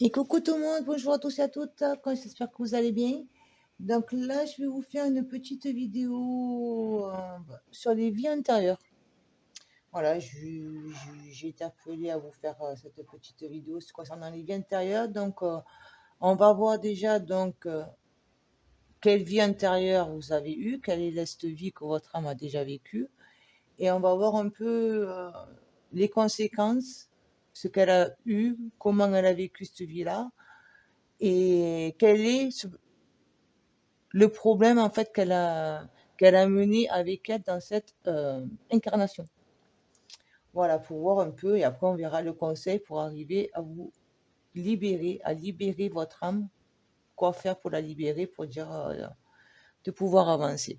Et coucou tout le monde, bonjour à tous et à toutes, j'espère que vous allez bien. Donc là, je vais vous faire une petite vidéo sur les vies antérieures. Voilà, j'ai été appelée à vous faire cette petite vidéo concernant les vies antérieures. Donc, on va voir déjà quelle vie antérieure vous avez eue, quelle est cette vie que votre âme a déjà vécue. Et on va voir un peu les conséquences, ce qu'elle a eu, comment elle a vécu cette vie-là et quel est le problème en fait qu'elle a mené avec elle dans cette incarnation. Voilà, pour voir un peu, et après on verra le conseil pour arriver à vous libérer, à libérer votre âme, quoi faire pour la libérer, pour dire de pouvoir avancer.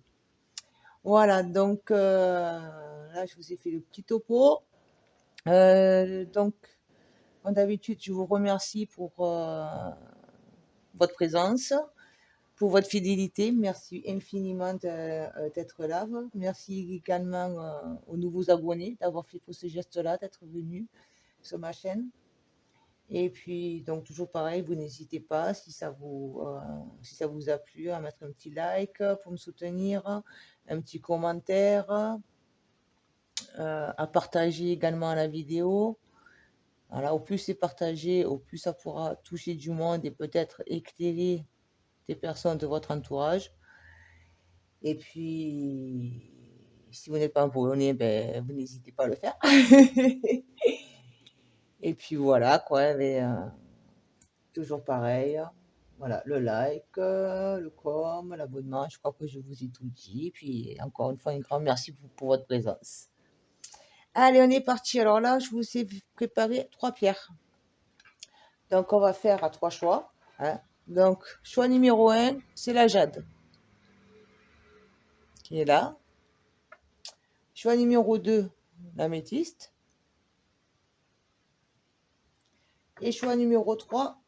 Voilà, donc là je vous ai fait le petit topo. Donc, comme d'habitude, je vous remercie pour votre présence, pour votre fidélité. Merci infiniment d'être là. Merci également aux nouveaux abonnés d'avoir fait tout ce geste-là, d'être venus sur ma chaîne. Et puis, donc, toujours pareil, vous n'hésitez pas, si ça vous a plu, à mettre un petit like pour me soutenir, un petit commentaire, à partager également la vidéo. Voilà, au plus c'est partagé, au plus ça pourra toucher du monde et peut-être éclairer des personnes de votre entourage. Et puis, si vous n'êtes pas un polonais, ben, vous n'hésitez pas à le faire. Et puis voilà, quoi, mais, toujours pareil. Voilà, le like, le com, l'abonnement, je crois que je vous ai tout dit. Puis encore une fois, un grand merci pour votre présence. Allez, on est parti. Alors là, je vous ai préparé 3 pierres. Donc, on va faire à 3 choix. Hein. Donc, choix numéro 1, c'est la jade, qui est là. Choix numéro 2, l'améthyste. Et choix numéro 3,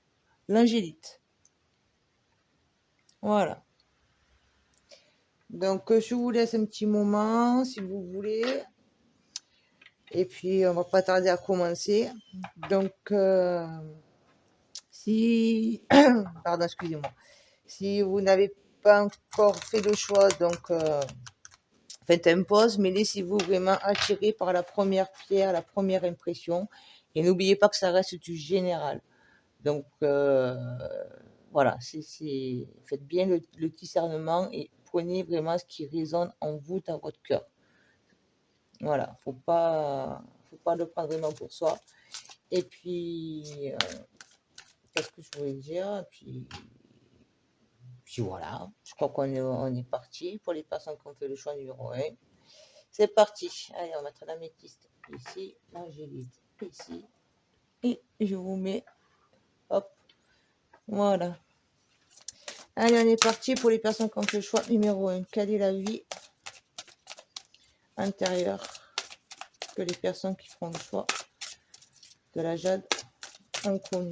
l'angélite. Voilà. Donc, je vous laisse un petit moment, si vous voulez. Et puis, on va pas tarder à commencer. Donc, si... Pardon, excusez-moi. Si vous n'avez pas encore fait le choix, donc... faites une pause, mais laissez-vous vraiment attirer par la première pierre, la première impression. Et n'oubliez pas que ça reste du général. Donc, voilà, faites bien le discernement et prenez vraiment ce qui résonne en vous, dans votre cœur. Voilà, faut pas le prendre vraiment pour soi. Et puis, qu'est-ce que je voulais dire? Puis voilà, je crois qu'on est parti pour les personnes qui ont fait le choix numéro 1. C'est parti. Allez, on va mettre l'améthyste ici, l'angélite ici. Et je vous mets, hop, voilà. Allez, on est parti pour les personnes qui ont fait le choix numéro 1. Quelle est la vie intérieure que les personnes qui font le choix de la jade inconnue?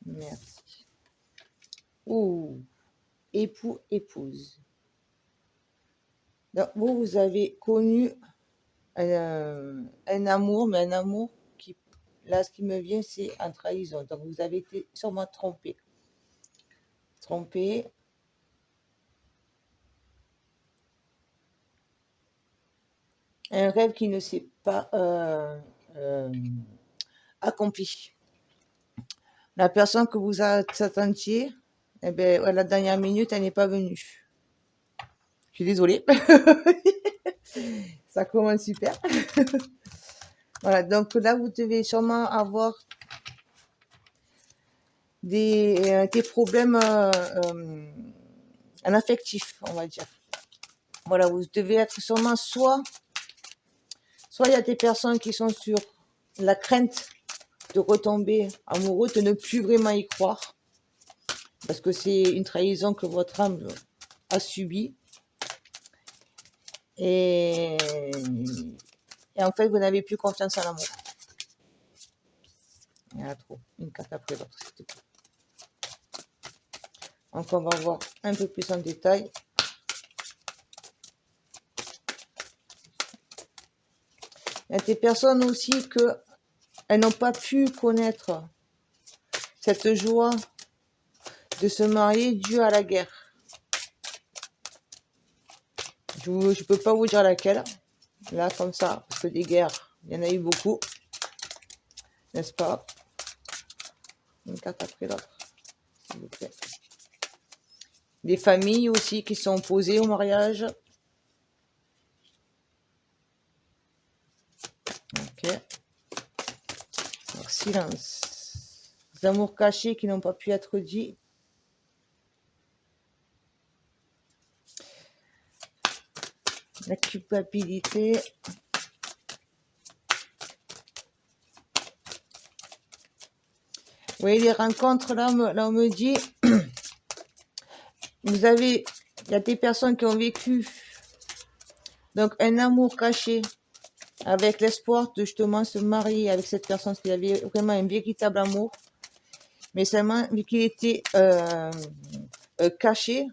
Merci. Ouh, époux, épouse. Donc, vous avez connu un amour, mais un amour qui, là, ce qui me vient, c'est en trahison. Donc, vous avez été sûrement trompé. Trompé. Un rêve qui ne s'est pas accompli. La personne que vous attendiez, eh bien, à la dernière minute, elle n'est pas venue. Je suis désolée. Ça commence super. Voilà, donc là, vous devez sûrement avoir des problèmes en affectif, on va dire. Voilà, vous devez être sûrement soit il y a des personnes qui sont sur la crainte de retomber amoureux, de ne plus vraiment y croire, parce que c'est une trahison que votre âme a subie. Et en fait, vous n'avez plus confiance en l'amour. Il y en a trop, une carte après l'autre, s'il te plaît. Donc, on va voir un peu plus en détail. Il y a des personnes aussi que elles n'ont pas pu connaître cette joie de se marier due à la guerre. Je ne peux pas vous dire laquelle, là comme ça, parce que des guerres, il y en a eu beaucoup, n'est-ce pas? Une carte après l'autre, s'il vous plaît. Des familles aussi qui sont opposées au mariage. Ok. Alors, silence. Des amours cachés qui n'ont pas pu être dits. La culpabilité. Vous voyez les rencontres là, on me dit, il y a des personnes qui ont vécu donc un amour caché avec l'espoir de justement se marier avec cette personne, parce qu'il y avait vraiment un véritable amour, mais seulement vu qu'il était caché,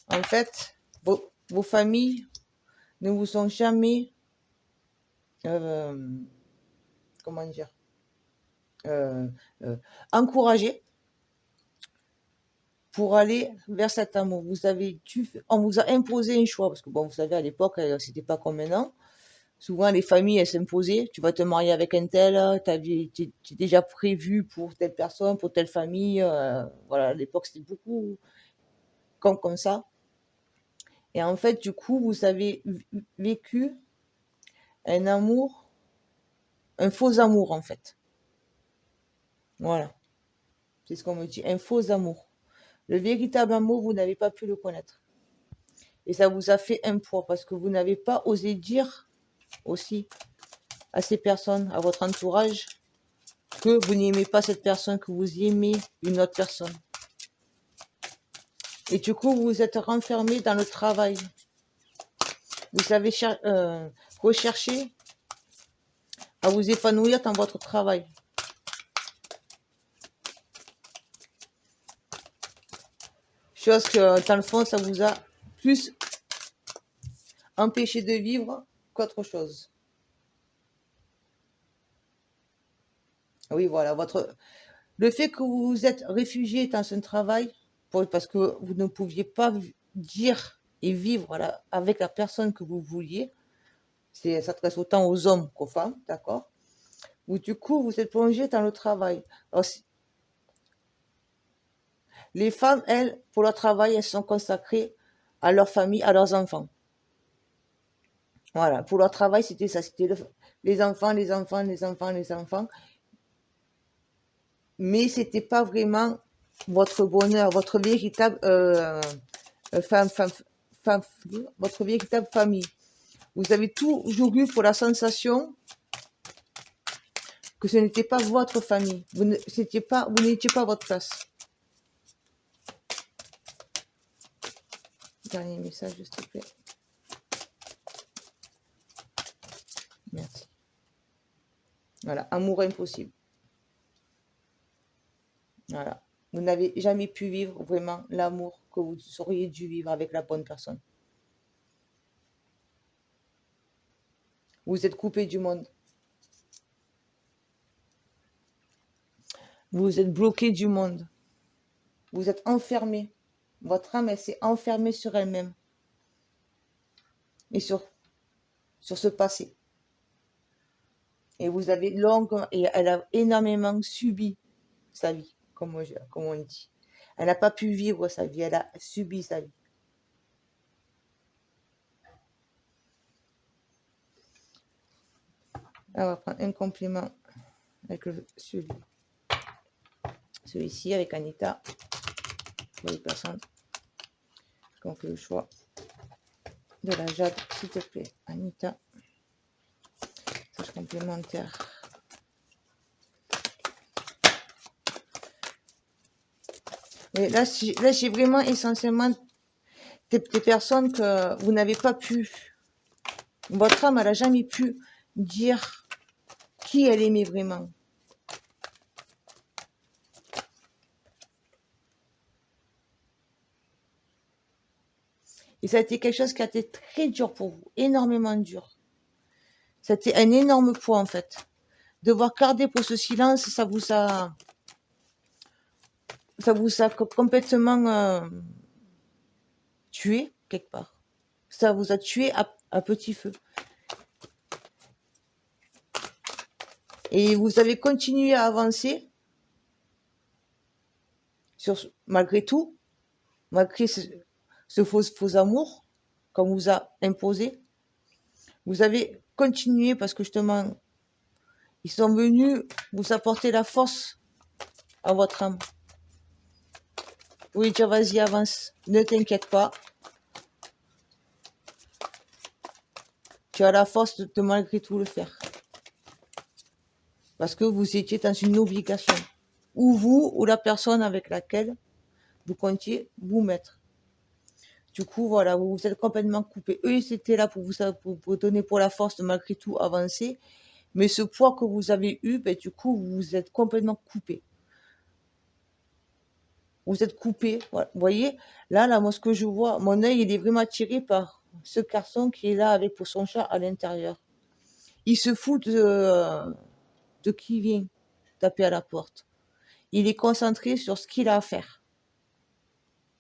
en fait, vos familles ne vous ont jamais, comment dire, encouragé pour aller vers cet amour. On vous a imposé un choix, parce que bon, vous savez, à l'époque, c'était pas comme maintenant. Souvent, les familles, elles s'imposaient. Tu vas te marier avec un tel, tu es déjà prévu pour telle personne, pour telle famille. Voilà, à l'époque, c'était beaucoup comme ça. Et en fait, du coup, vous avez vécu un amour, un faux amour, en fait. Voilà. C'est ce qu'on me dit, un faux amour. Le véritable amour, vous n'avez pas pu le connaître. Et ça vous a fait un poids parce que vous n'avez pas osé dire aussi à ces personnes, à votre entourage, que vous n'aimez pas cette personne, que vous aimez une autre personne. Et du coup, vous vous êtes renfermé dans le travail. Vous avez recherché à vous épanouir dans votre travail. Chose que, dans le fond, ça vous a plus empêché de vivre qu'autre chose. Oui, voilà, le fait que vous vous êtes réfugié dans un travail, parce que vous ne pouviez pas dire et vivre voilà, avec la personne que vous vouliez, ça s'adresse autant aux hommes qu'aux femmes, d'accord? Ou du coup, vous êtes plongé dans le travail. Alors, les femmes, elles, pour leur travail, elles sont consacrées à leur famille, à leurs enfants. Voilà, pour leur travail, c'était ça, c'était les enfants, les enfants, les enfants, les enfants. Mais c'était pas vraiment votre bonheur, votre véritable votre véritable famille. Vous avez toujours eu pour la sensation que ce n'était pas votre famille. Vous n'étiez pas à votre place. Dernier message, s'il te plaît. Merci. Voilà, amour impossible. Voilà. Vous n'avez jamais pu vivre vraiment l'amour que vous auriez dû vivre avec la bonne personne. Vous êtes coupé du monde. Vous êtes bloqué du monde. Vous êtes enfermé. Votre âme, elle s'est enfermée sur elle-même. Et sur ce passé. Et vous avez et elle a énormément subi sa vie, comme on dit. Elle n'a pas pu vivre sa vie, elle a subi sa vie. Là, on va prendre un complément avec celui-ci, avec Anita, pour les personnes qui ont fait le choix de la jade, s'il te plaît, Anita. Message complémentaire. Mais là j'ai vraiment essentiellement des personnes que vous n'avez pas pu, votre âme, elle n'a jamais pu dire qui elle aimait vraiment. Et ça a été quelque chose qui a été très dur pour vous, énormément dur. C'était un énorme poids en fait. devoir garder pour ce silence, ça vous a complètement tué quelque part. Ça vous a tué à petit feu. Et vous avez continué à avancer malgré tout, malgré ce faux amour qu'on vous a imposé. Vous avez continué parce que justement, ils sont venus vous apporter la force à votre âme. Vous lui dire, vas-y, avance, ne t'inquiète pas. Tu as la force de malgré tout le faire. Parce que vous étiez dans une obligation. Ou vous, ou la personne avec laquelle vous comptiez vous mettre. Du coup, voilà, vous vous êtes complètement coupé. Eux, ils étaient là pour vous donner pour la force de malgré tout avancer. Mais ce poids que vous avez eu, ben, du coup, vous vous êtes complètement coupé. Vous êtes coupé. Voilà. Vous voyez, là, moi, ce que je vois, mon œil, il est vraiment attiré par ce garçon qui est là avec pour son chat à l'intérieur. Il se fout de qui vient taper à la porte. Il est concentré sur ce qu'il a à faire.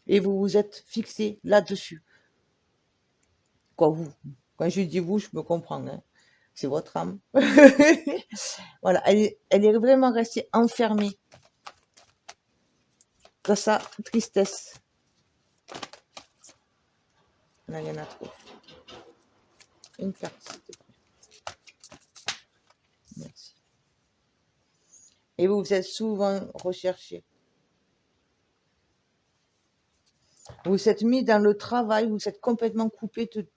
Et vous vous êtes fixé là-dessus. Quoi, vous? Quand je dis vous, je me comprends. Hein. C'est votre âme. Voilà, elle est vraiment restée enfermée dans sa tristesse. Là, il y en a trop. Une carte, s'il te plaît. Merci. Et vous êtes souvent recherché. Vous vous êtes mis dans le travail, vous êtes complètement coupé de,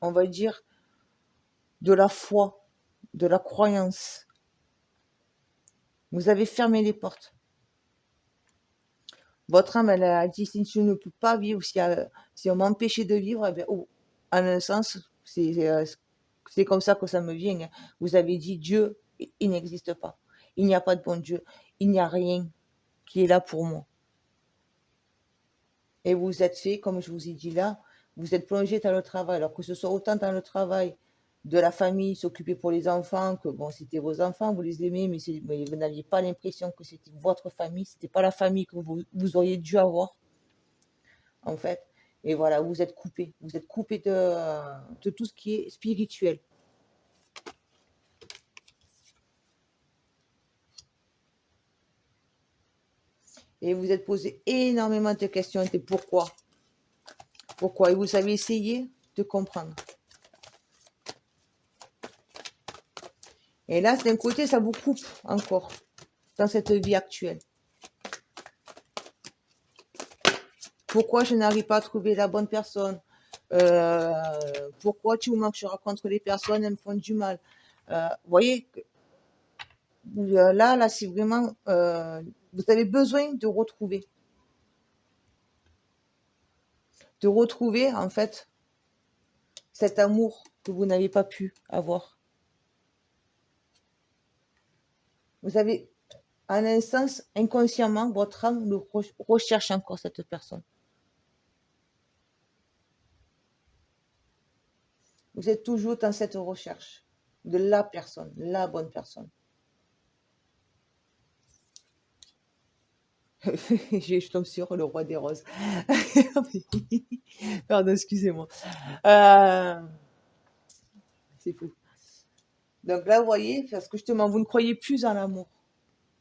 on va dire, de la foi, de la croyance. Vous avez fermé les portes. Votre âme, elle a dit, si je ne peux pas vivre, si on m'empêchait de vivre, eh bien, en un sens, c'est comme ça que ça me vient. Hein. Vous avez dit, Dieu, il n'existe pas. Il n'y a pas de bon Dieu. Il n'y a rien qui est là pour moi. Et vous êtes fait, comme je vous ai dit là, vous êtes plongé dans le travail. Alors que ce soit autant dans le travail de la famille, s'occuper pour les enfants, que bon, c'était vos enfants, vous les aimez, mais vous n'aviez pas l'impression que c'était votre famille, c'était pas la famille que vous auriez dû avoir, en fait. Et voilà, vous êtes coupé de tout ce qui est spirituel. Et vous êtes posé énormément de questions. Et pourquoi? Pourquoi? Et vous avez essayé de comprendre. Et là, d'un côté, ça vous coupe encore dans cette vie actuelle. Pourquoi je n'arrive pas à trouver la bonne personne? Pourquoi tu manques? Je rencontre les personnes, elles me font du mal. Vous voyez, là, c'est vraiment, vous avez besoin de retrouver en fait cet amour que vous n'avez pas pu avoir. Vous avez, en un sens, inconsciemment, votre âme recherche encore cette personne. Vous êtes toujours dans cette recherche de la personne, la bonne personne. Je tombe sur le roi des roses. Pardon, excusez-moi. C'est fou. Donc là, vous voyez, parce que justement, vous ne croyez plus en l'amour.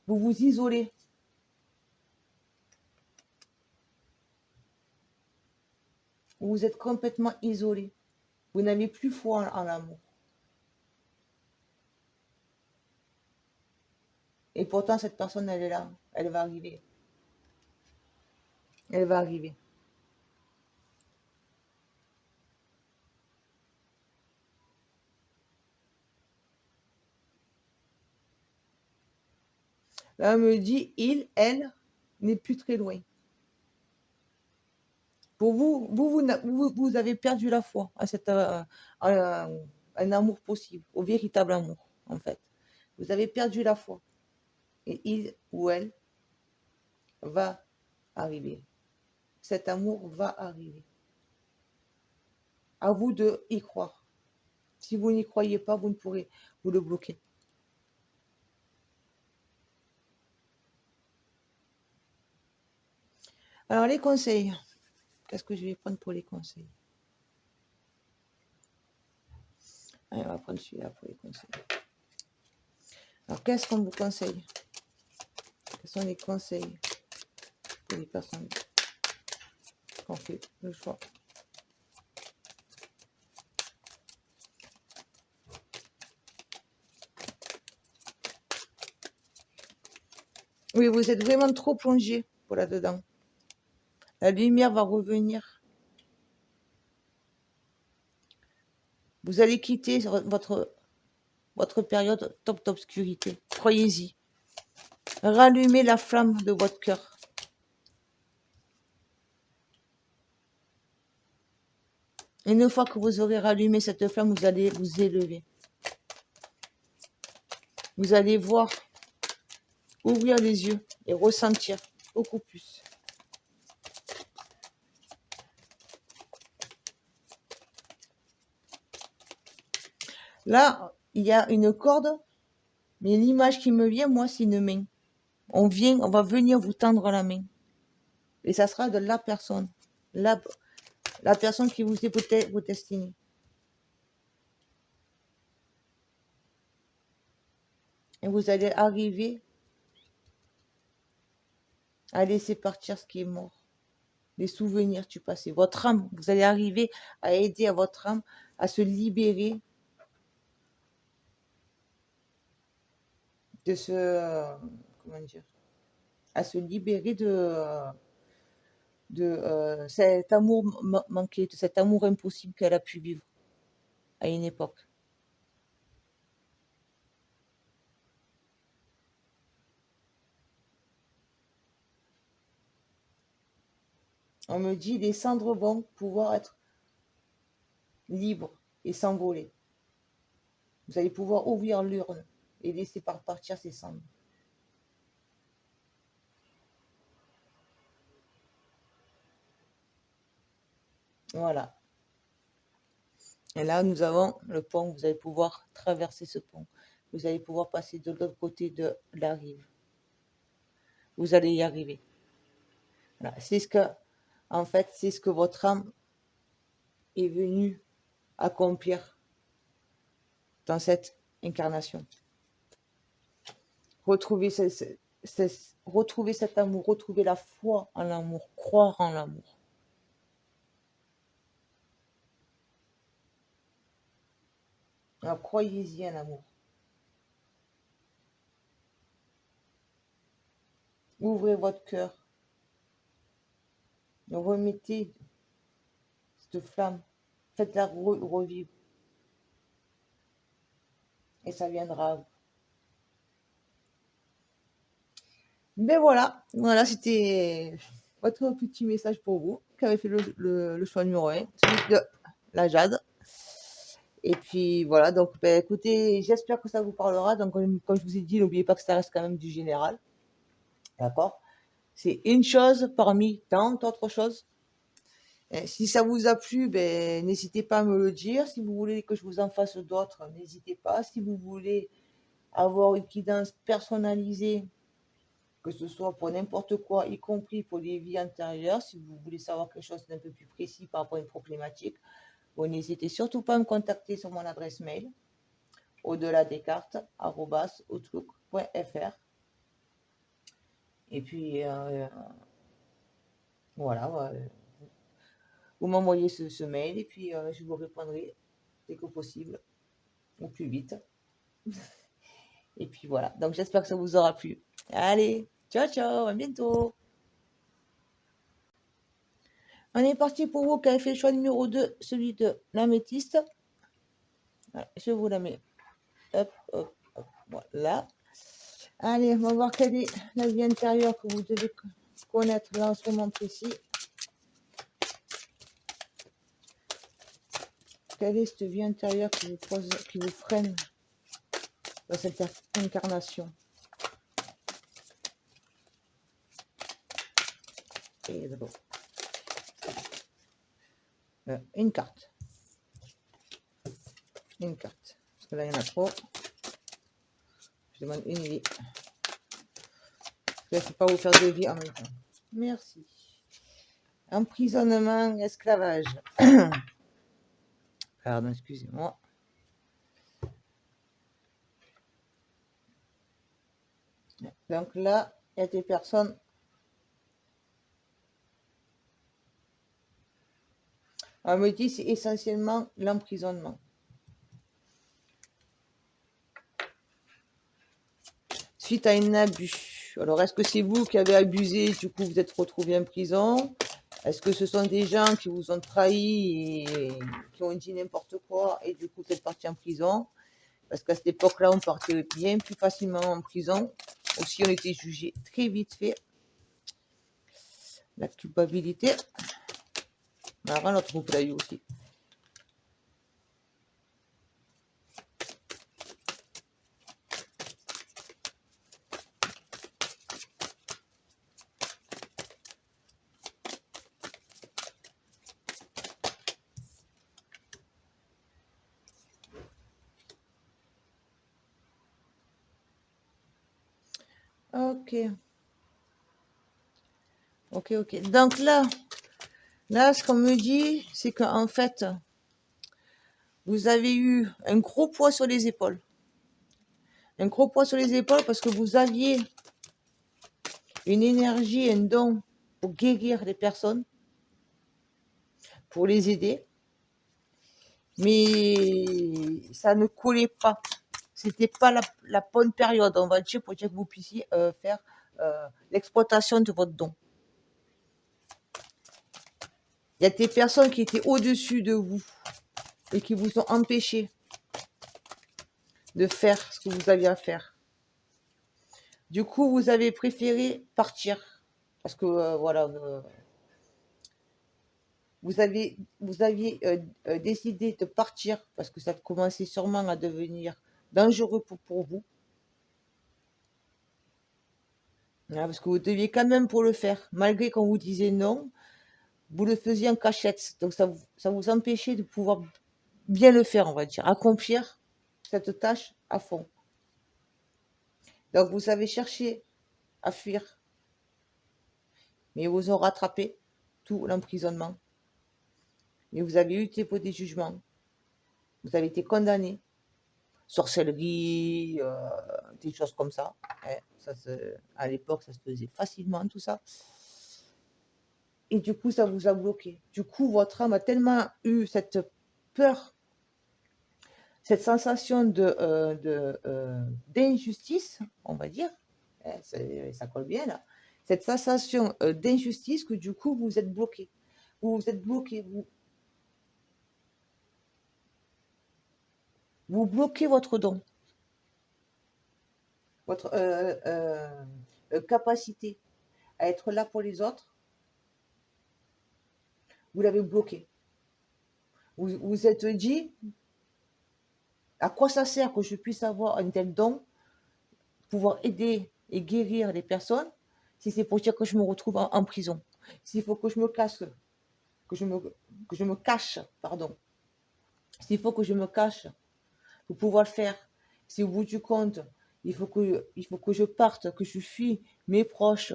Vous vous isolez. Vous êtes complètement isolé. Vous n'avez plus foi en l'amour. Et pourtant, cette personne, elle est là. Elle va arriver. Elle va arriver. Là, on me dit, elle, n'est plus très loin. Pour vous avez perdu la foi à un amour possible, au véritable amour, en fait. Vous avez perdu la foi. Et il ou elle va arriver. Cet amour va arriver. À vous de y croire. Si vous n'y croyez pas, vous ne pourrez vous le bloquer. Alors, les conseils. Qu'est-ce que je vais prendre pour les conseils? Allez, on va prendre celui-là pour les conseils. Alors, qu'est-ce qu'on vous conseille? Quels sont les conseils pour les personnes qui ont fait le choix? Oui, vous êtes vraiment trop plongé pour là-dedans. La lumière va revenir. Vous allez quitter votre période d'obscurité. Croyez-y. Rallumez la flamme de votre cœur. Et une fois que vous aurez rallumé cette flamme, vous allez vous élever. Vous allez voir, ouvrir les yeux et ressentir beaucoup plus. Là, il y a une corde, mais l'image qui me vient, moi, c'est une main. On va venir vous tendre la main. Et ça sera de la personne. La personne qui vous est peut-être vous destinée. Et vous allez arriver à laisser partir ce qui est mort. Les souvenirs du passé. Votre âme, vous allez arriver à aider à votre âme à se libérer de ce... comment dire? À se libérer de cet amour manqué, de cet amour impossible qu'elle a pu vivre à une époque. On me dit les cendres vont pouvoir être libres et s'envoler. Vous allez pouvoir ouvrir l'urne et laisser partir ces cendres. Voilà. Et là, nous avons le pont. Vous allez pouvoir traverser ce pont. Vous allez pouvoir passer de l'autre côté de la rive. Vous allez y arriver. Voilà. C'est ce que, en fait, c'est ce que votre âme est venue accomplir dans cette incarnation. Retrouver, retrouver cet amour, retrouver la foi en l'amour, croire en l'amour. Alors, croyez-y en l'amour. Ouvrez votre cœur. Remettez cette flamme. Faites-la revivre. Et ça viendra à vous. Mais voilà, c'était votre petit message pour vous, qui avait fait le choix numéro 1, celui de la Jade. Et puis voilà, donc écoutez, j'espère que ça vous parlera. Donc comme je vous ai dit, n'oubliez pas que ça reste quand même du général. D'accord? C'est une chose parmi tant d'autres choses. Et si ça vous a plu, n'hésitez pas à me le dire. Si vous voulez que je vous en fasse d'autres, n'hésitez pas. Si vous voulez avoir une guidance personnalisée, que ce soit pour n'importe quoi, y compris pour les vies antérieures, si vous voulez savoir quelque chose d'un peu plus précis par rapport à une problématique, vous n'hésitez surtout pas à me contacter sur mon adresse mail, au-delà des cartes, @outlook.fr. Et puis, voilà, vous m'envoyez ce mail et puis je vous répondrai dès que possible, au plus vite. Et puis voilà, donc j'espère que ça vous aura plu. Allez, ciao ciao, à bientôt. On est parti pour vous qui avez fait le choix numéro 2, celui de l'améthyste. Voilà, je vous la mets. Hop, hop, hop, voilà. Allez, on va voir quelle est la vie intérieure que vous devez connaître là en ce moment précis. Quelle est cette vie intérieure qui vous freine dans cette incarnation? Et d'abord, une carte. Une carte. Parce que là, il y en a trop. Je demande une vie. Je ne peux pas vous faire deux vies en même temps. Merci. Emprisonnement, esclavage. Pardon, excusez-moi. Donc là, il y a des personnes. On me dit c'est essentiellement l'emprisonnement. Suite à un abus. Alors, est-ce que c'est vous qui avez abusé, du coup vous êtes retrouvé en prison? Est-ce que ce sont des gens qui vous ont trahi et qui ont dit n'importe quoi et du coup vous êtes parti en prison? Parce qu'à cette époque-là, on partait bien plus facilement en prison. Aussi, on était jugé très vite fait. La culpabilité. Alors, notre groupe l'a eu aussi. Ok. Ok. Donc là, ce qu'on me dit, c'est qu'en fait, vous avez eu un gros poids sur les épaules. Un gros poids sur les épaules parce que vous aviez une énergie, un don pour guérir les personnes, pour les aider. Mais ça ne collait pas. C'était pas la bonne période, on va dire, pour dire que vous puissiez faire l'exploitation de votre don. Il y a des personnes qui étaient au-dessus de vous et qui vous ont empêché de faire ce que vous aviez à faire. Du coup, vous avez préféré partir parce que voilà, vous aviez décidé de partir parce que ça commençait sûrement à devenir dangereux pour vous. Parce que vous deviez quand même pour le faire, malgré qu'on vous disait non, vous le faisiez en cachette. Donc ça vous empêchait de pouvoir bien le faire, on va dire, accomplir cette tâche à fond. Donc vous avez cherché à fuir, mais ils vous ont rattrapé tout l'emprisonnement. Mais vous avez eu des jugements. Vous avez été condamné. Sorcellerie, des choses comme ça. À l'époque, ça se faisait facilement, tout ça. Et du coup, ça vous a bloqué. Du coup, votre âme a tellement eu cette peur, cette sensation d'injustice, on va dire, ça colle bien là, cette sensation d'injustice que du coup, vous êtes bloqué. Vous êtes bloqué, vous bloquez votre don, votre capacité à être là pour les autres, vous l'avez bloqué. Vous vous êtes dit, à quoi ça sert que je puisse avoir un tel don, pouvoir aider et guérir les personnes, si c'est pour dire que je me retrouve en prison, s'il faut que je me cache, que je me cache, pardon, s'il faut que je me cache pour pouvoir le faire, si au bout du compte, il faut que je parte, que je fuis mes proches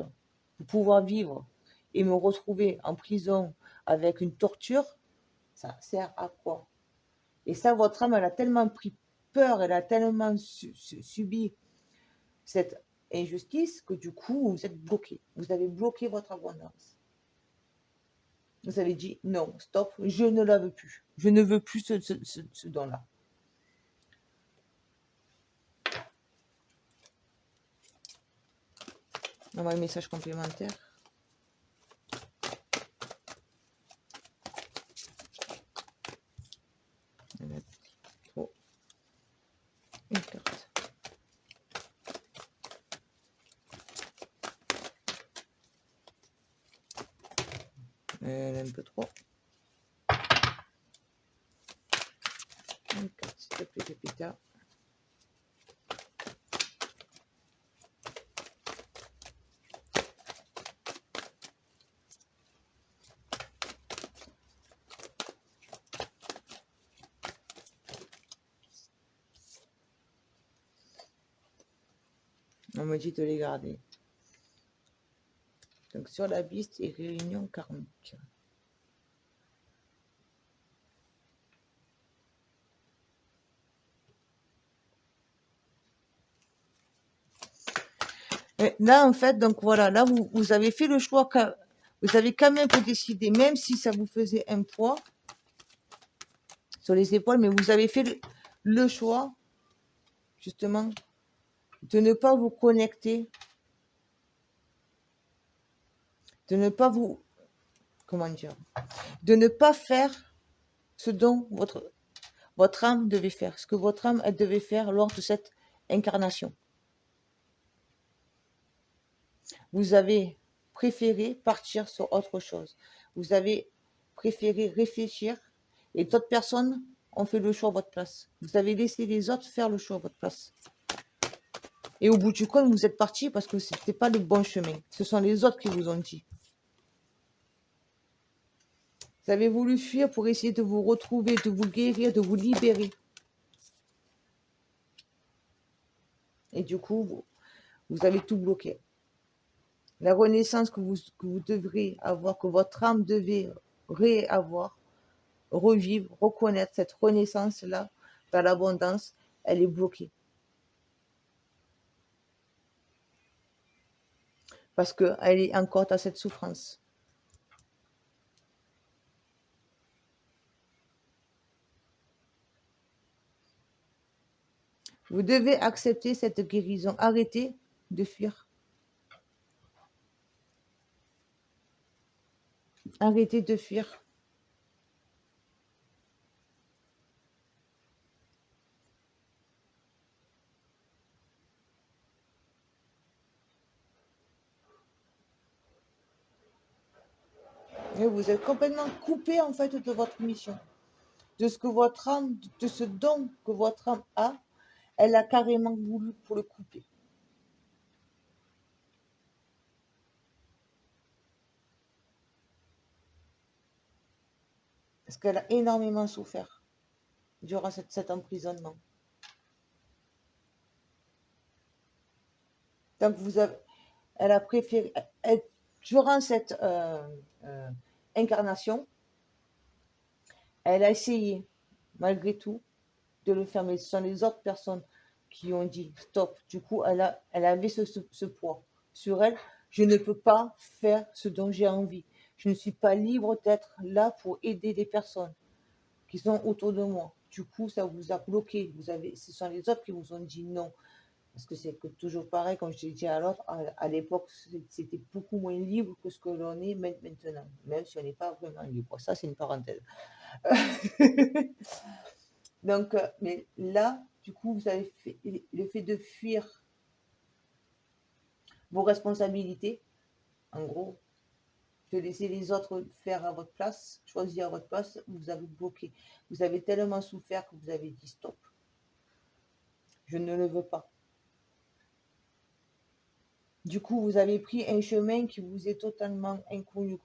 pour pouvoir vivre et me retrouver en prison avec une torture, ça sert à quoi? Et ça, votre âme, elle a tellement pris peur, elle a tellement subi cette injustice que du coup, vous êtes bloqué. Vous avez bloqué votre abondance. Vous avez dit non, stop, je ne la veux plus. Je ne veux plus ce don-là. On va un message complémentaire. Oh, une carte. Elle est un peu trop. Une carte, s'il te plaît, Pépita. On me dit de les garder. Donc sur la piste et réunion karmique. Et là, en fait, donc voilà, là, vous avez fait le choix, vous avez quand même décidé, même si ça vous faisait un poids sur les épaules, mais vous avez fait le choix, justement, de ne pas vous connecter, de ne pas vous, comment dire, de ne pas faire ce dont votre âme devait faire, ce que votre âme, elle devait faire lors de cette incarnation. Vous avez préféré partir sur autre chose. Vous avez préféré réfléchir et d'autres personnes ont fait le choix à votre place. Vous avez laissé les autres faire le choix à votre place. Et au bout du compte, vous êtes parti parce que ce n'était pas le bon chemin. Ce sont les autres qui vous ont dit. Vous avez voulu fuir pour essayer de vous retrouver, de vous guérir, de vous libérer. Et du coup, vous avez tout bloqué. La renaissance que vous devrez avoir, que votre âme devait réavoir, revivre, reconnaître cette renaissance-là dans l'abondance, elle est bloquée. Parce qu'elle est encore dans cette souffrance. Vous devez accepter cette guérison. Arrêtez de fuir. Arrêtez de fuir. Et vous êtes complètement coupé en fait de votre mission. De ce que votre âme, de ce don que votre âme a, elle a carrément voulu pour le couper. Parce qu'elle a énormément souffert durant cet emprisonnement. Donc elle a préféré, durant cette incarnation, elle a essayé, malgré tout, de le faire, mais ce sont les autres personnes qui ont dit stop. Du coup, elle avait ce poids sur elle. Je ne peux pas faire ce dont j'ai envie. Je ne suis pas libre d'être là pour aider les personnes qui sont autour de moi. Du coup, ça vous a bloqué. Ce sont les autres qui vous ont dit non. Parce que c'est toujours pareil, comme je t'ai dit à l'autre, à l'époque, c'était beaucoup moins libre que ce que l'on est maintenant. Même si on n'est pas vraiment libre. Ça, c'est une parenthèse. Donc, mais là, du coup, vous avez fait le fait de fuir vos responsabilités, en gros, de laisser les autres faire à votre place, choisir à votre place, vous avez bloqué. Vous avez tellement souffert que vous avez dit stop. Je ne le veux pas. Du coup, vous avez pris un chemin qui vous est totalement inconnu.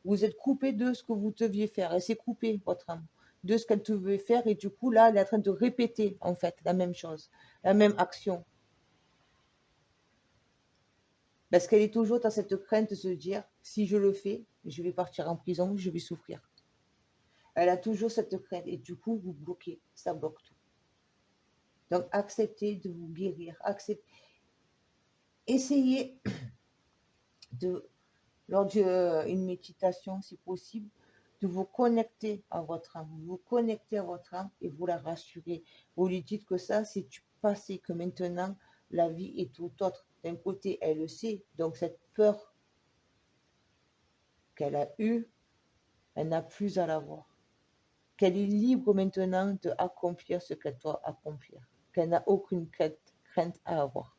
Vous êtes coupé de ce que vous deviez faire. Elle s'est coupée, votre âme, de ce qu'elle devait faire. Et du coup, là, elle est en train de répéter, en fait, la même chose, la même action. Parce qu'elle est toujours dans cette crainte de se dire, si je le fais, je vais partir en prison, je vais souffrir. Elle a toujours cette crainte. Et du coup, vous bloquez. Ça bloque tout. Donc, acceptez de vous guérir. Essayez lors d'une méditation, si possible, de vous connecter à votre âme. Vous connectez à votre âme et vous la rassurez. Vous lui dites que ça, c'est du passé, que maintenant, la vie est tout autre. D'un côté, elle le sait, donc cette peur qu'elle a eue, elle n'a plus à l'avoir. Qu'elle est libre maintenant d'accomplir ce qu'elle doit accomplir. Qu'elle n'a aucune crainte à avoir.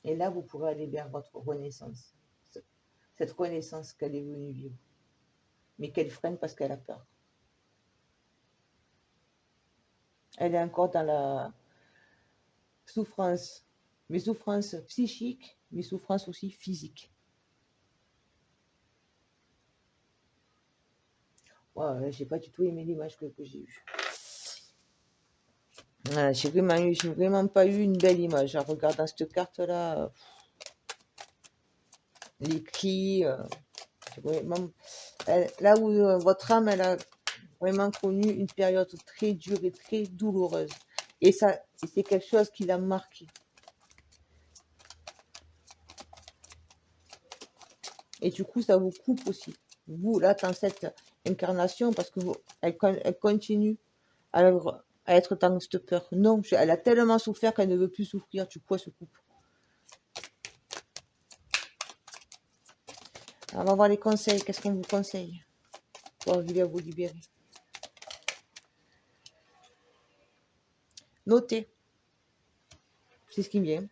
Et là, vous pourrez aller vers votre renaissance. Cette renaissance qu'elle est venue vivre. Mais qu'elle freine parce qu'elle a peur. Elle est encore dans la souffrance. Mes souffrances psychiques, mes souffrances aussi physiques. Ouais, j'ai pas du tout aimé l'image que j'ai eue. Voilà, j'ai vraiment pas eu une belle image. En regardant cette carte-là, les cris, j'ai vraiment, là où votre âme, elle a vraiment connu une période très dure et très douloureuse. Et ça, c'est quelque chose qui l'a marqué. Et du coup, ça vous coupe aussi. Vous, là, dans cette incarnation, parce que elle continue à, à être dans cette peur. Non, elle a tellement souffert qu'elle ne veut plus souffrir. Du coup, elle se coupe. Alors, on va voir les conseils. Qu'est-ce qu'on vous conseille pour arriver à vous libérer? Notez. C'est ce qui me vient.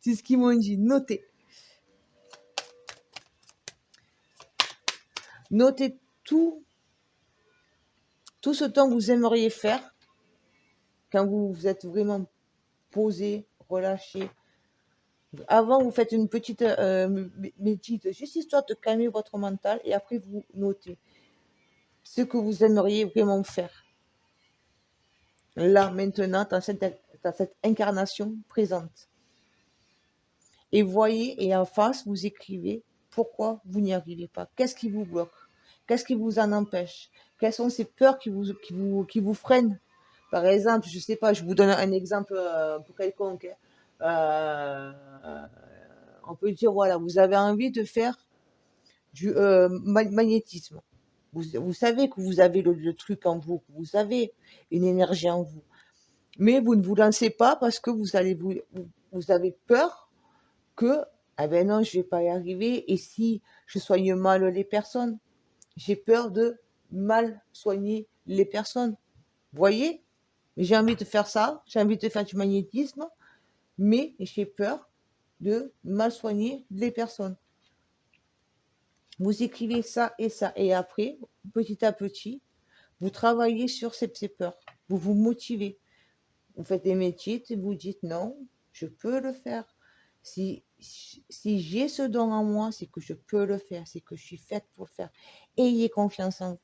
C'est ce qu'ils m'ont dit. Notez. Notez tout ce temps que vous aimeriez faire quand vous vous êtes vraiment posé, relâché. Avant, vous faites une petite médite, juste histoire de calmer votre mental, et après, vous notez ce que vous aimeriez vraiment faire. Là, maintenant, dans cette incarnation présente. Et voyez, et en face, vous écrivez pourquoi vous n'y arrivez pas. Qu'est-ce qui vous bloque? Qu'est-ce qui vous en empêche? Quelles sont ces peurs qui vous freinent? Par exemple, je ne sais pas, je vous donne un exemple pour quelconque. Euh, on peut dire, voilà, vous avez envie de faire du magnétisme. Vous savez que vous avez le truc en vous, que vous avez une énergie en vous. Mais vous ne vous lancez pas parce que vous avez peur que, ah ben non, je vais pas y arriver. Et si je soigne mal les personnes, j'ai peur de mal soigner les personnes. Voyez? J'ai envie de faire ça, j'ai envie de faire du magnétisme, mais j'ai peur de mal soigner les personnes. Vous écrivez ça, et après, petit à petit, vous travaillez sur ces peurs. Vous vous motivez. Vous faites des métiers et vous dites non, je peux le faire. Si j'ai ce don en moi, c'est que je peux le faire, c'est que je suis faite pour le faire. Ayez confiance en vous.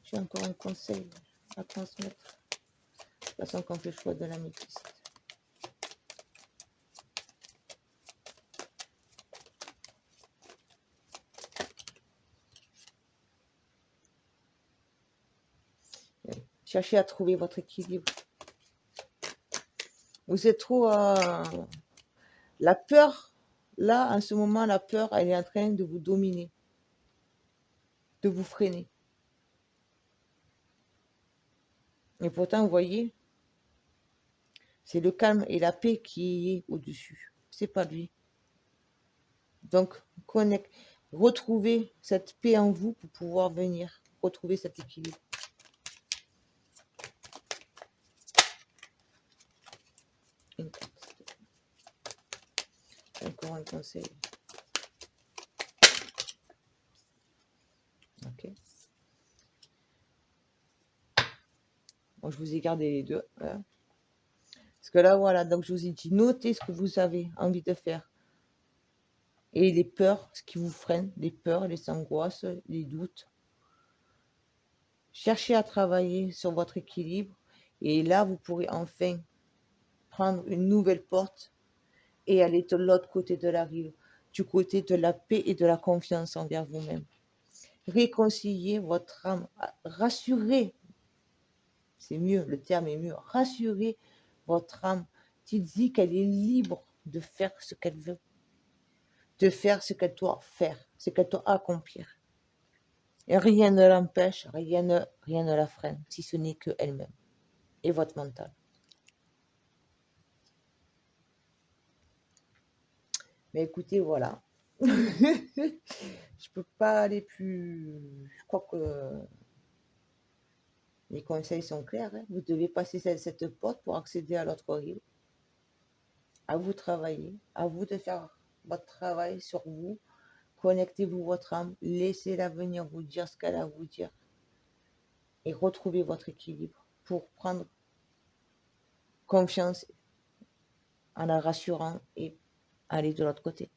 J'ai encore un conseil à transmettre. De toute façon, quand je choix de la métiste. Cherchez à trouver votre équilibre. Vous êtes trop... La peur, là, en ce moment, la peur, elle est en train de vous dominer, de vous freiner. Et pourtant, vous voyez, c'est le calme et la paix qui est au-dessus. C'est pas lui. Donc, retrouvez cette paix en vous pour pouvoir venir retrouver cet équilibre. Encore un conseil. Ok. Bon, je vous ai gardé les deux. Hein. Parce que là, voilà, donc je vous ai dit, notez ce que vous avez envie de faire. Et les peurs, ce qui vous freine, les peurs, les angoisses, les doutes. Cherchez à travailler sur votre équilibre. Et là, vous pourrez enfin prendre une nouvelle porte et aller de l'autre côté de la rive, du côté de la paix et de la confiance envers vous-même. Réconcilier votre âme, rassurer, c'est mieux, le terme est mieux, rassurer votre âme. Dites-y qu'elle est libre de faire ce qu'elle veut, de faire ce qu'elle doit faire, ce qu'elle doit accomplir. Et rien ne l'empêche, rien ne la freine, si ce n'est que elle-même et votre mental. Mais écoutez, voilà. Je peux pas aller plus. Je crois que les conseils sont clairs. Hein. Vous devez passer cette porte pour accéder à l'autre rive. À vous de travailler, à vous de faire votre travail sur vous. Connectez-vous votre âme, laissez l'avenir vous dire ce qu'elle a à vous dire et retrouvez votre équilibre pour prendre confiance en la rassurant et aller de l'autre côté.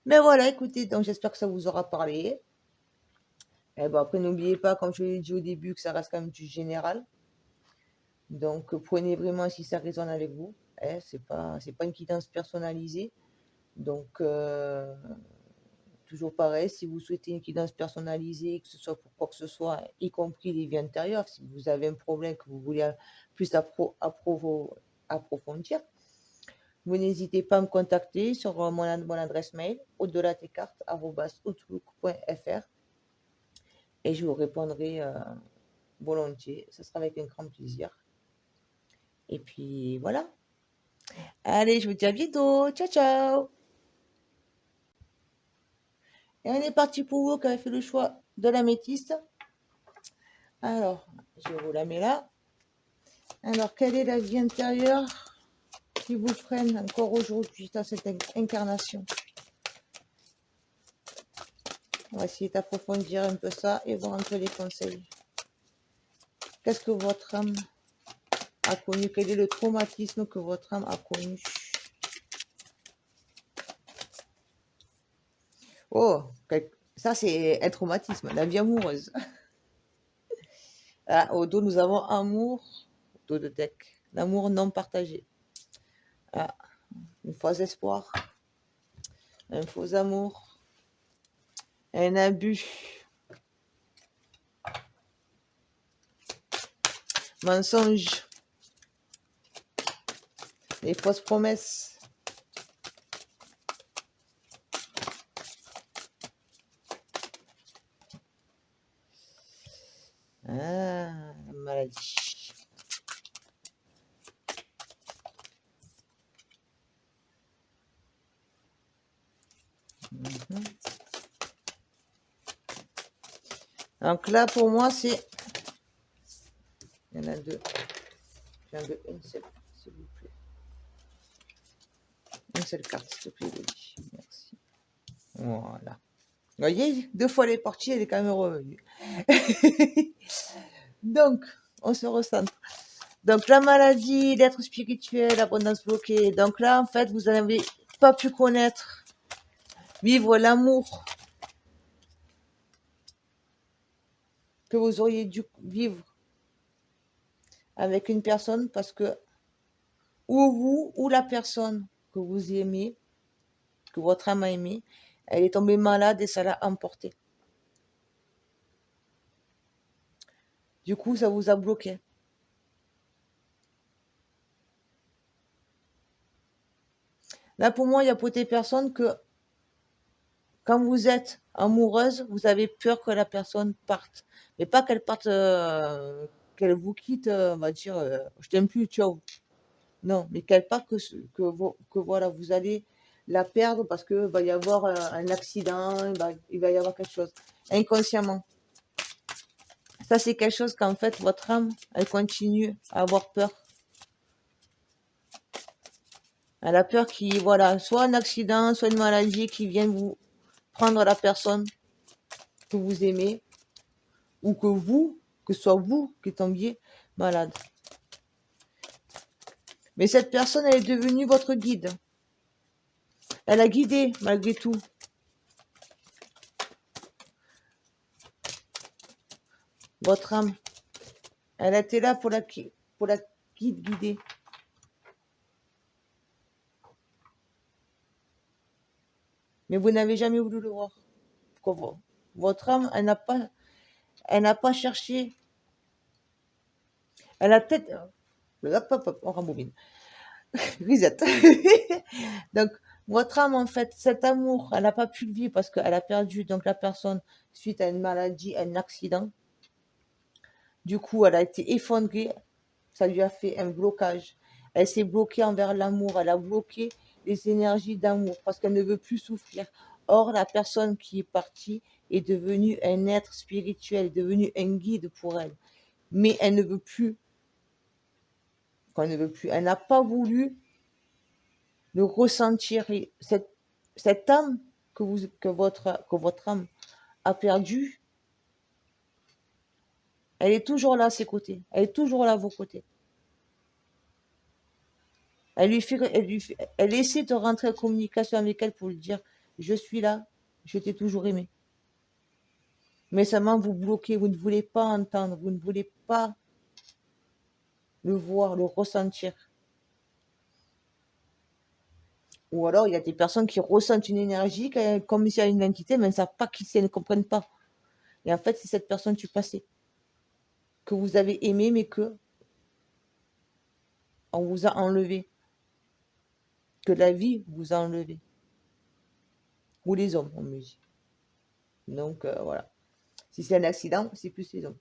Mais voilà, écoutez, donc j'espère que ça vous aura parlé. Et bon, après, n'oubliez pas, comme je l'ai dit au début, que ça reste quand même du général. Donc, prenez vraiment si ça résonne avec vous. Hein, c'est pas une guidance personnalisée. Donc, toujours pareil, si vous souhaitez une guidance personnalisée, que ce soit pour quoi que ce soit, y compris les vies intérieures, si vous avez un problème que vous voulez plus approfondir, vous n'hésitez pas à me contacter sur mon adresse mail au-delà-tes-cartes@outlook.fr et je vous répondrai volontiers. Ce sera avec un grand plaisir. Et puis voilà. Allez, je vous dis à bientôt. Ciao, ciao. Et on est parti pour vous qui avez fait le choix de l'améthyste. Alors, je vous la mets là. Alors, quelle est la vie intérieure qui vous freine encore aujourd'hui dans cette incarnation? On va essayer d'approfondir un peu ça et voir un peu les conseils. Qu'est-ce que votre âme a connu? Quel est le traumatisme que votre âme a connu? Oh, ça c'est un traumatisme, la vie amoureuse. Ah, au dos, nous avons amour, au dos de deck, l'amour non partagé. Ah, un faux espoir, un faux amour, un abus, mensonge, les fausses promesses. Ah, la maladie. Mhm. Donc là, pour moi, c'est... Il y en a deux. J'en veux une seule, s'il vous plaît. Une seule carte, s'il te plaît, Lily. Merci. Voilà. Vous voyez, 2 fois les portiers, elle est quand même revenue. Donc, on se recentre. Donc, la maladie, l'être spirituel, l'abondance bloquée. Donc là, en fait, vous n'avez pas pu connaître, vivre l'amour que vous auriez dû vivre avec une personne parce que, ou vous, ou la personne que vous aimez, que votre âme a aimé, elle est tombée malade et ça l'a emporté. Du coup, ça vous a bloqué. Là, pour moi, il y a peut-être personne que, quand vous êtes amoureuse, vous avez peur que la personne parte. Mais pas qu'elle parte, qu'elle vous quitte, on va dire, je t'aime plus, ciao. Non, mais qu'elle parte, que voilà, vous allez la perdre parce que va y avoir un accident, il va y avoir quelque chose. Inconsciemment. Ça, c'est quelque chose qu'en fait, votre âme, elle continue à avoir peur. Elle a peur qu'il, voilà, soit un accident, soit une maladie qui vienne vous prendre la personne que vous aimez, ou que ce soit vous qui tombiez malade. Mais cette personne, elle est devenue votre guide. Elle a guidé malgré tout. Votre âme. Elle a été là pour la guider. Mais vous n'avez jamais voulu le voir. Votre âme, elle n'a pas cherché. Elle a peut-être... Hop, on rembobine. Reset. Donc, votre âme, en fait, cet amour, elle n'a pas pu le vivre parce qu'elle a perdu donc la personne suite à une maladie, à un accident. Du coup, elle a été effondrée. Ça lui a fait un blocage. Elle s'est bloquée envers l'amour. Elle a bloqué les énergies d'amour parce qu'elle ne veut plus souffrir. Or, la personne qui est partie est devenue un être spirituel, est devenue un guide pour elle. Mais elle ne veut plus. Quand elle ne veut plus, elle n'a pas voulu le ressentir. Et cette âme que votre âme a perdue, elle est toujours là à ses côtés. Elle est toujours là à vos côtés. Elle essaie de rentrer en communication avec elle pour lui dire je suis là, je t'ai toujours aimé. Mais seulement vous bloquez, vous ne voulez pas entendre, vous ne voulez pas le voir, le ressentir. Ou alors, il y a des personnes qui ressentent une énergie comme s'il y a une entité, mais elles ne savent pas qui c'est, elles ne comprennent pas. Et en fait, c'est cette personne du passé que vous avez aimée, mais que on vous a enlevé, que la vie vous a enlevé. Ou les hommes, on me dit. Donc, voilà. Si c'est un accident, c'est plus les hommes.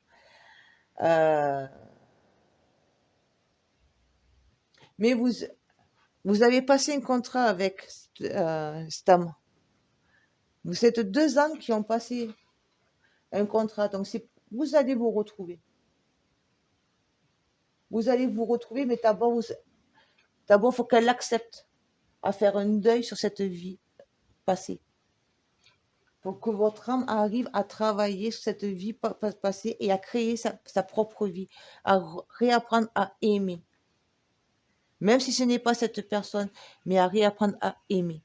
Mais vous avez passé un contrat avec Stam. Vous êtes 2 ans qui ont passé un contrat. Donc, vous allez vous retrouver. Vous allez vous retrouver, mais d'abord, il faut qu'elle accepte à faire un deuil sur cette vie passée. Pour que votre âme arrive à travailler sur cette vie passée et à créer sa propre vie, à réapprendre à aimer. Même si ce n'est pas cette personne, mais à réapprendre à aimer.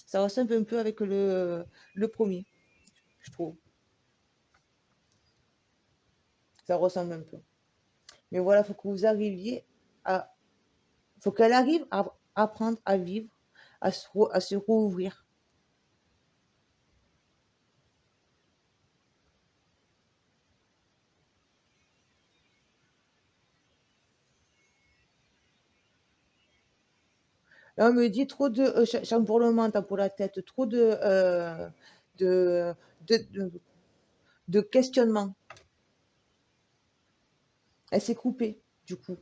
Ça ressemble un peu avec le premier, je trouve. Ça ressemble un peu. Mais voilà, il faut que vous arriviez à... Il faut qu'elle arrive à apprendre à vivre, à se rouvrir. Là, on me dit trop de chamboulements pour la tête, trop de, de, de, de questionnements. Elle s'est coupée, du coup.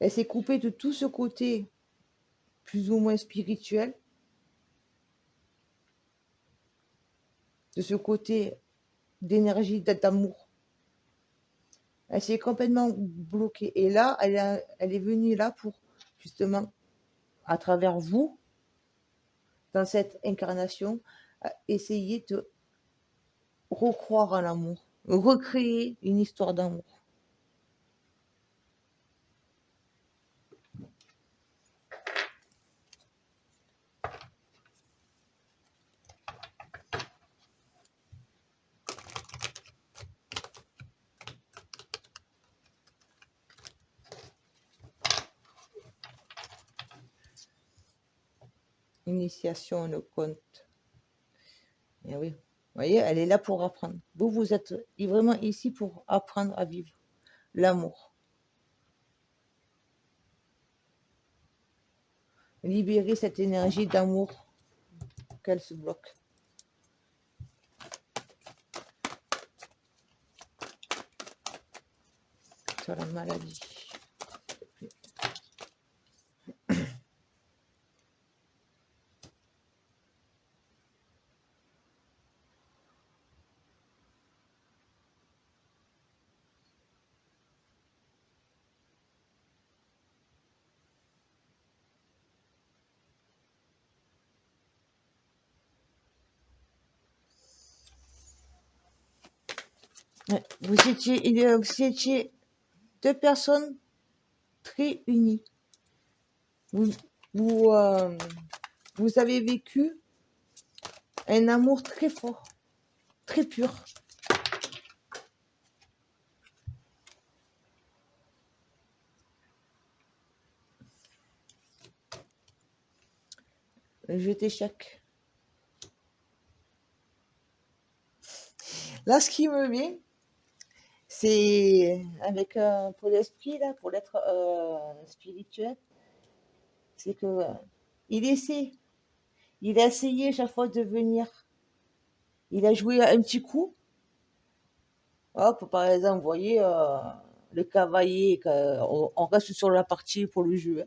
Elle s'est coupée de tout ce côté plus ou moins spirituel, de ce côté d'énergie, d'amour. Elle s'est complètement bloquée. Et là, elle est venue là pour, justement, à travers vous, dans cette incarnation, essayer de recroire en l'amour, recréer une histoire d'amour. Initiation, le conte. Et oui, vous voyez, elle est là pour apprendre. Vous êtes vraiment ici pour apprendre à vivre l'amour. Libérer cette énergie d'amour qu'elle se bloque. Sur la maladie. Vous étiez 2 personnes très unies. Vous, vous, vous avez vécu un amour très fort, très pur. Je t'échec. Là, ce qui me vient, c'est avec pour l'esprit, là, pour l'être spirituel, c'est que il essaie, il a essayé chaque fois de venir. Il a joué un petit coup. Hop, par exemple, vous voyez, le cavalier, on reste sur la partie pour le jeu, hein.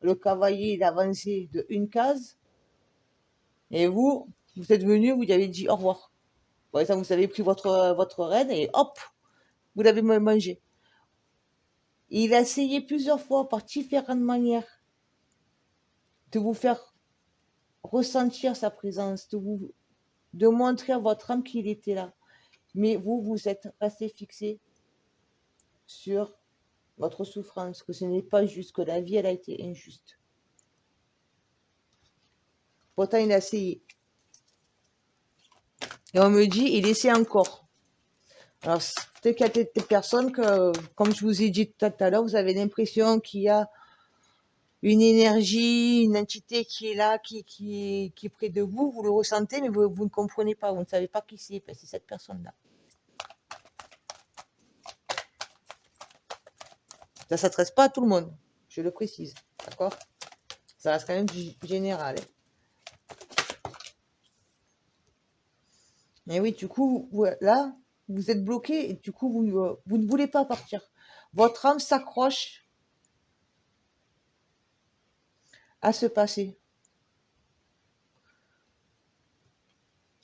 Le cavalier, il a avancé de une case, et vous êtes venu, vous lui avez dit au revoir. Par exemple, vous avez pris votre reine, et hop, vous l'avez mangé. Il a essayé plusieurs fois, par différentes manières, de vous faire ressentir sa présence, de montrer à votre âme qu'il était là. Mais vous êtes resté fixé sur votre souffrance, que ce n'est pas juste, que la vie, elle a été injuste. Pourtant, il a essayé. Et on me dit, il essaie encore. Alors, peut-être qu'il y a des personnes que, comme je vous ai dit tout à l'heure, vous avez l'impression qu'il y a une énergie, une entité qui est là, qui est près de vous, vous le ressentez, mais vous ne comprenez pas, vous ne savez pas qui c'est, c'est cette personne-là. Ça ne s'adresse pas à tout le monde, je le précise, d'accord? Ça reste quand même du général. Et oui, du coup, là, vous êtes bloqué et du coup, vous ne voulez pas partir. Votre âme s'accroche à ce passé.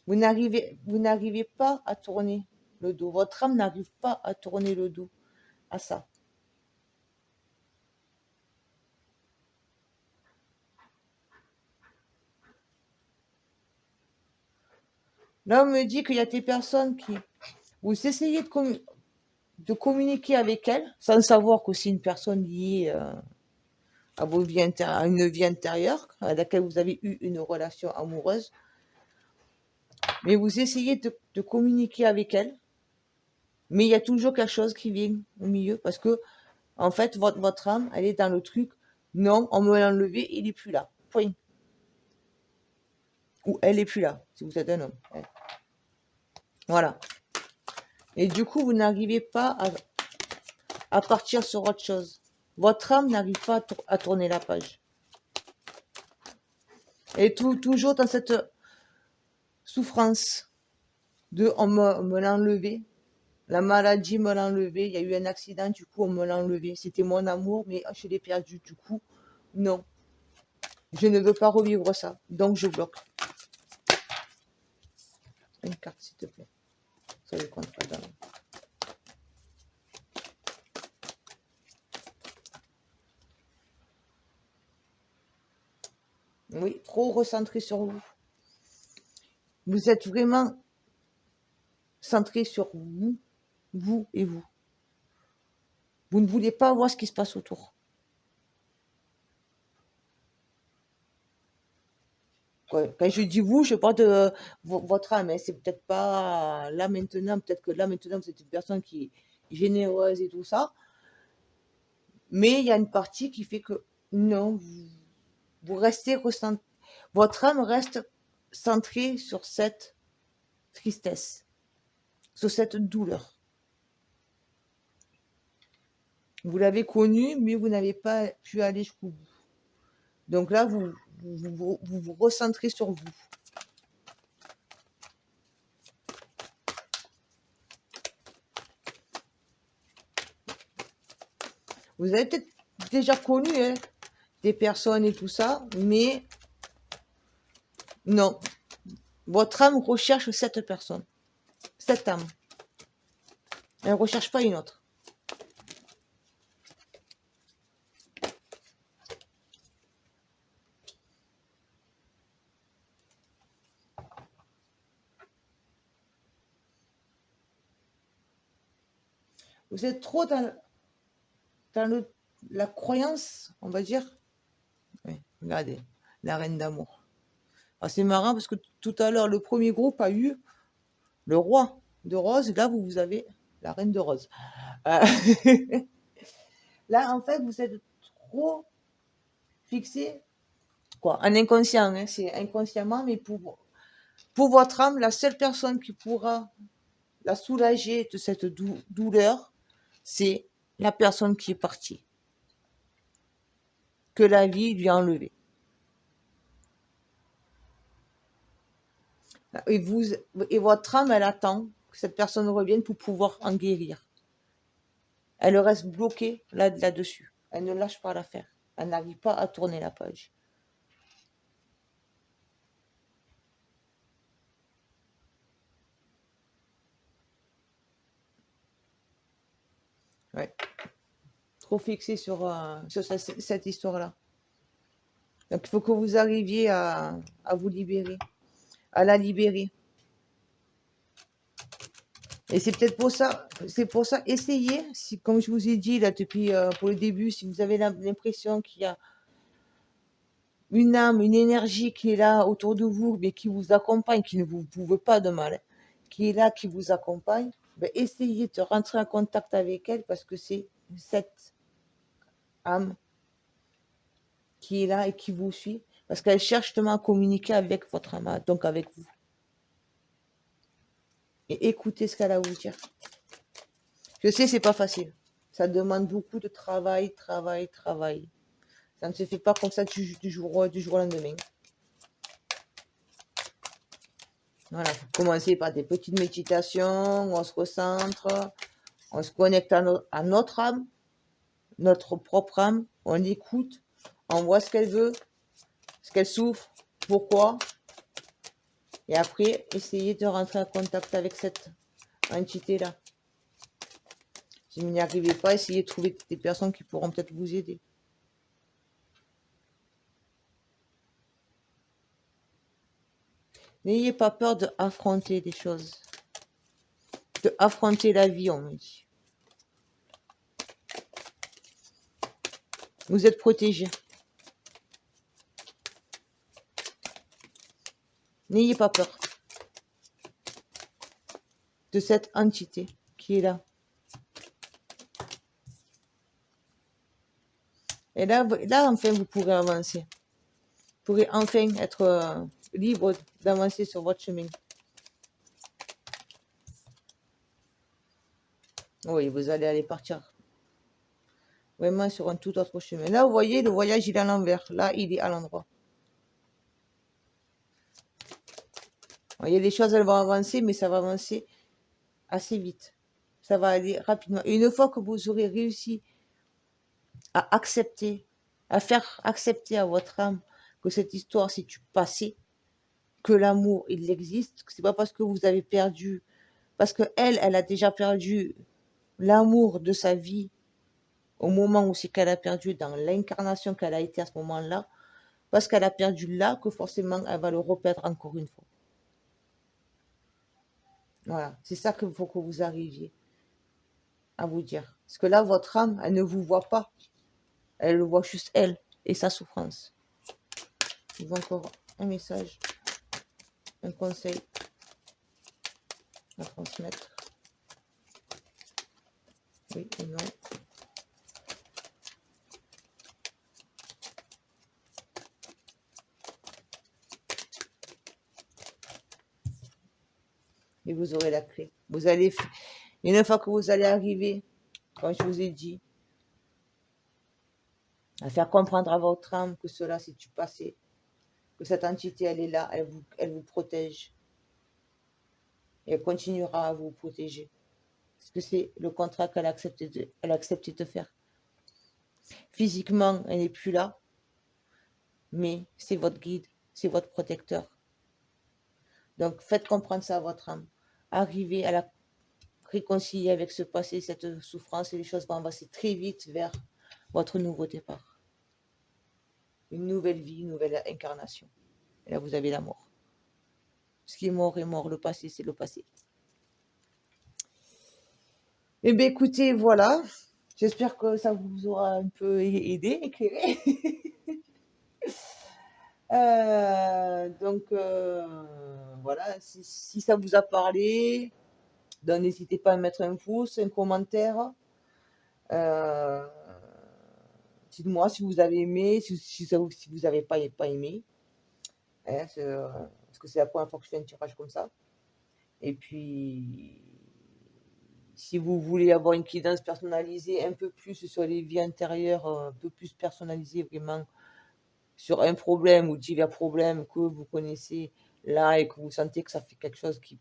Vous n'arrivez pas à tourner le dos. Votre âme n'arrive pas à tourner le dos à ça. Là, on me dit qu'il y a des personnes qui... Vous essayez de communiquer avec elles, sans savoir que c'est une personne liée à à une vie intérieure, à laquelle vous avez eu une relation amoureuse. Mais vous essayez de communiquer avec elle, mais il y a toujours quelque chose qui vient au milieu, parce que, en fait, votre âme, elle est dans le truc, non, on me l'a enlevé, il n'est plus là. Point. Ou elle n'est plus là, si vous êtes un homme. Voilà. Et du coup, vous n'arrivez pas à partir sur autre chose. Votre âme n'arrive pas à tourner la page. Et toujours dans cette souffrance de on me l'a enlevé. La maladie me l'a enlevé. Il y a eu un accident, du coup, on me l'a enlevé. C'était mon amour, mais je l'ai perdu. Du coup, non. Je ne veux pas revivre ça. Donc, je bloque. Une carte, s'il te plaît. Ça ne compte pas dans. Oui, trop recentré sur vous. Vous êtes vraiment centré sur vous, vous et vous. Vous ne voulez pas voir ce qui se passe autour. Quand je dis vous, je parle de votre âme. Hein. C'est peut-être pas là maintenant. Peut-être que là maintenant, vous êtes une personne qui est généreuse et tout ça. Mais il y a une partie qui fait que non, vous restez recentré. Votre âme reste centrée sur cette tristesse, sur cette douleur. Vous l'avez connue, mais vous n'avez pas pu aller jusqu'au bout. Donc là, vous vous recentrez sur vous. Vous avez peut-être déjà connu hein, des personnes et tout ça, mais non. Votre âme recherche cette personne, cette âme. Elle ne recherche pas une autre. Vous êtes trop dans la croyance, on va dire. Oui, regardez, la reine d'amour. Ah, c'est marrant parce que tout à l'heure, le premier groupe a eu le roi de rose. Là, vous avez la reine de rose. Là, en fait, vous êtes trop fixé, quoi, en inconscient. Hein, c'est inconsciemment, mais pour votre âme, la seule personne qui pourra la soulager de cette douleur, c'est la personne qui est partie, que la vie lui a enlevé. Et votre âme, elle attend que cette personne revienne pour pouvoir en guérir. Elle reste bloquée là-dessus. Elle ne lâche pas l'affaire. Elle n'arrive pas à tourner la page. Ouais. Trop fixé sur cette histoire-là. Donc, il faut que vous arriviez à vous libérer, à la libérer. Et c'est peut-être pour ça, essayez, si, comme je vous ai dit là depuis pour le début, si vous avez l'impression qu'il y a une âme, une énergie qui est là autour de vous, mais qui vous accompagne, qui ne vous veut pas de mal, hein, qui est là, qui vous accompagne, ben, essayez de rentrer en contact avec elle parce que c'est cette âme qui est là et qui vous suit, parce qu'elle cherche justement à communiquer avec votre âme, donc avec vous. Et écoutez ce qu'elle a à vous dire. Je sais, c'est pas facile. Ça demande beaucoup de travail, travail, travail. Ça ne se fait pas comme ça du jour au lendemain. Voilà, faut commencer par des petites méditations, on se recentre, on se connecte à notre âme, notre propre âme, on écoute, on voit ce qu'elle veut, ce qu'elle souffre, pourquoi, et après, essayez de rentrer en contact avec cette entité-là. Si vous n'y arrivez pas, essayez de trouver des personnes qui pourront peut-être vous aider. N'ayez pas peur d'affronter des choses, d'affronter la vie, on me dit. Vous êtes protégé. N'ayez pas peur de cette entité qui est là. Et là, enfin, vous pourrez avancer. Vous pourrez enfin être libre d'avancer sur votre chemin. Oui, vous allez aller partir vraiment sur un tout autre chemin. Là, vous voyez, le voyage, il est à l'envers. Là, il est à l'endroit. Vous voyez, les choses, elles vont avancer, mais ça va avancer assez vite. Ça va aller rapidement. Et une fois que vous aurez réussi à accepter, à faire accepter à votre âme que cette histoire, c'est du passé, que l'amour, il existe, que c'est pas parce que vous avez perdu, parce que elle a déjà perdu l'amour de sa vie au moment où c'est qu'elle a perdu, dans l'incarnation qu'elle a été à ce moment-là, parce qu'elle a perdu là, que forcément elle va le reperdre encore une fois. Voilà, c'est ça qu'il faut que vous arriviez à vous dire. Parce que là, votre âme, elle ne vous voit pas. Elle le voit juste elle et sa souffrance. Il y a encore un message, un conseil à transmettre. Oui et non. Et vous aurez la clé. Vous allez, une fois que vous allez arriver, comme je vous ai dit, à faire comprendre à votre âme que cela c'est du passé, que cette entité elle est là, elle vous protège. Et elle continuera à vous protéger. Parce que c'est le contrat qu'elle a accepté de faire. Physiquement, elle n'est plus là, mais c'est votre guide, c'est votre protecteur. Donc faites comprendre ça à votre âme. Arrivez à la réconcilier avec ce passé, cette souffrance, et les choses vont avancer très vite vers votre nouveau départ. Une nouvelle vie, une nouvelle incarnation. Et là, vous avez la mort. Ce qui est mort est mort, le passé, c'est le passé. Eh bien, écoutez, voilà. J'espère que ça vous aura un peu aidé, éclairé. Donc, voilà, si ça vous a parlé, donc n'hésitez pas à mettre un pouce, un commentaire. Euh, Dites-moi si vous avez aimé, si vous n'avez pas aimé. Hein, parce que c'est la première fois que je fais un tirage comme ça. Et puis, si vous voulez avoir une guidance personnalisée un peu plus sur les vies intérieures, un peu plus personnalisée vraiment sur un problème ou divers problèmes que vous connaissez là et que vous sentez que ça fait quelque chose qui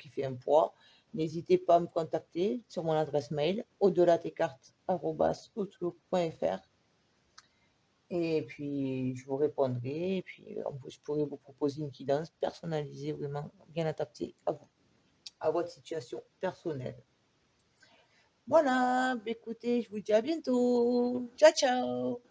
fait un poids, n'hésitez pas à me contacter sur mon adresse mail au-delà des cartes@outlook.fr et puis je vous répondrai et puis je pourrai vous proposer une guidance personnalisée vraiment bien adaptée à vous, à votre situation personnelle. Voilà, écoutez, je vous dis à bientôt. Ciao, ciao.